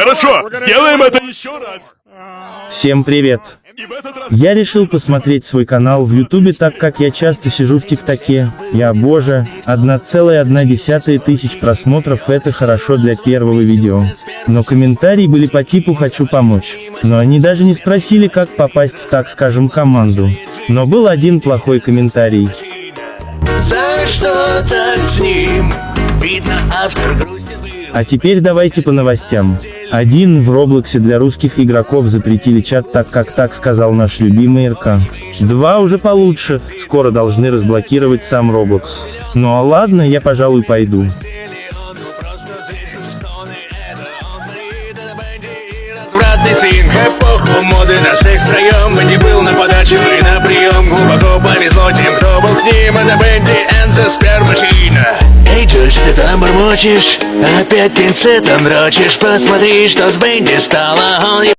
Хорошо, сделаем это еще раз. Всем привет! И в этот раз... Я решил посмотреть свой канал в ютубе, так как я часто сижу в тиктоке. Боже, 1,1 тысяч просмотров — это хорошо для первого видео. Но комментарии были по типу «хочу помочь». Но они даже не спросили, как попасть в, так скажем, команду. Но был один плохой комментарий. За что так с ним? Видно, автор грустит. А теперь давайте по новостям. 1. В Роблоксе для русских игроков запретили чат, так как так сказал наш любимый РК. 2. Уже получше, скоро должны разблокировать сам Roblox. Ну а ладно, я пожалуй пойду. Братный свинг, эпоху моды на секс втроем. Бенди был на подачу и на прием. Глубоко повезло тем, кто был с ним. Это Бенди and the Sperm Machine. Эй, Джордж, ты там бормочешь? Опять пинцетом дрочишь? Посмотри, что с Бенди стало. Он